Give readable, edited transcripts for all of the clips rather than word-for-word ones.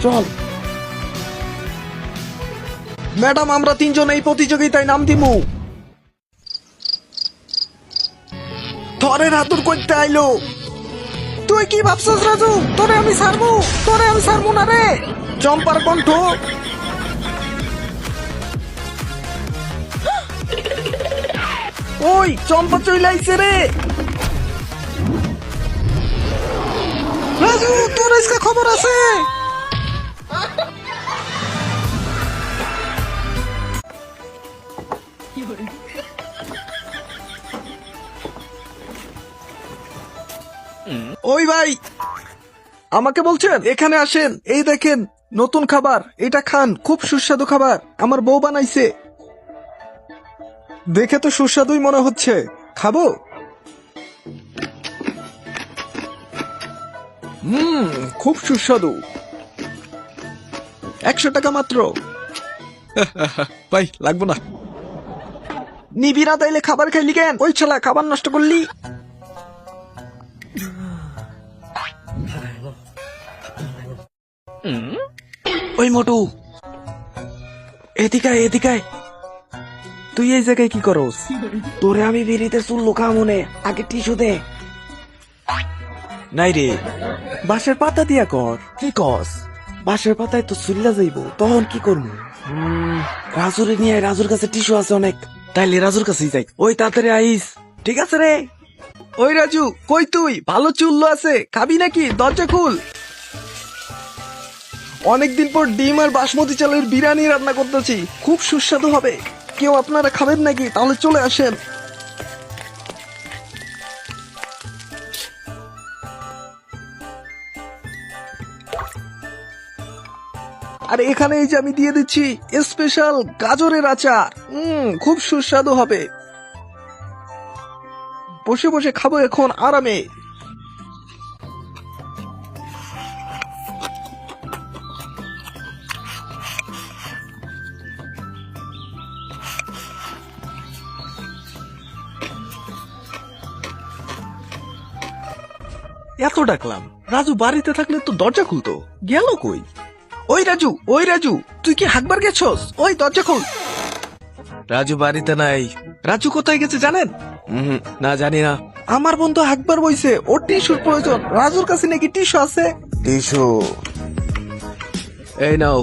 চল। ম্যাডাম, আমরা তিনজন এই প্রতিযোগিতায় নাম দিমু। থরের হাতুর করতে আইলো। তুই কি ভাবছস রাজু? তোরে আমি ছাড়বো না রে। চম্পার কণ্ঠ। ওই চম্পা চলে আইছে রে। রাজু, তোর আজকে খবর আছে। ওই ভাই, আমাকে বলছেন? এখানে আসেন, এই দেখেন নতুন খাবার, এটা খান, খুব সুস্বাদু খাবার, আমার বউ বানাইছে। দেখে তো সুস্বাদুই মনে হচ্ছে, খাবো? খুব সুস্বাদু। 100 টাকা মাত্র। ভাই, লাগবো না। নিবি না তাইলে খাবার খাইলি কেন? ওই ছেলা, খাবার নষ্ট করলি। ওই মোটু, এদিকে এদিকে। তুই এই জায়গায় কি করস? তোরে আমি বিড়িতে চুল লুকা মনে, আগে টিস্যু দে। নাই রে, বাঁশের পাতা দিয়া কর। কি কস? বাঁশের পাতায় তো চুল্লা যাইব, তখন কি করবো? রাজুরে নিয়ে, রাজুর কাছে টিস্যু আছে অনেক। তাইলে রাজুর কাছেই যাই। ওই তাড়াতাড়ি আইস। ঠিক আছে রে। ওই রাজু, কই তুই? ভালো চুল্লো আছে, খাবি নাকি? দরজা খুল। অনেকদিন পর ডিম আর বাসমতি চালের বিরিয়ানি রান্না করতেছি, খুব সুস্বাদু হবে। কেউ আপনারা খাবেন নাকি? তাহলে চলে আসেন। আর এখানে এই যে আমি দিয়ে দিচ্ছি স্পেশাল গাজরের আচার। খুব সুস্বাদু হবে। বসে বসে খাবো এখন আরামে। এত ডাকলাম, রাজু বাড়িতে থাকলে তো দরজা খুলতো, গেল কই? ওই রাজু, তুই কি হাঁকবার গেছস? ওই দরজা খোল। রাজু বাড়িতে নাই। রাজু কোথায় গেছে জানেন? না, জানি না। আমার বন্ধু হাঁকবার বইছে, ওর টিস্যুর প্রয়োজন। রাজুর কাছে নাকি টিস্যু আছে? টিস্যু এই নাও।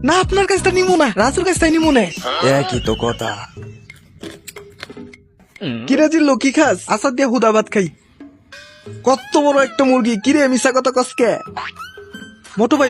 না, আপনার কাছটা নিমু না, রাজুর কাছটাই নিমু না। একই তো কথা। কিরে জিল্লু, কি খাস? আসাদ দিয়ে হুদা ভাত খাই। কত বড় একটা মুরগি, কিরে মিশা কথা কসকে? মোটু ভাই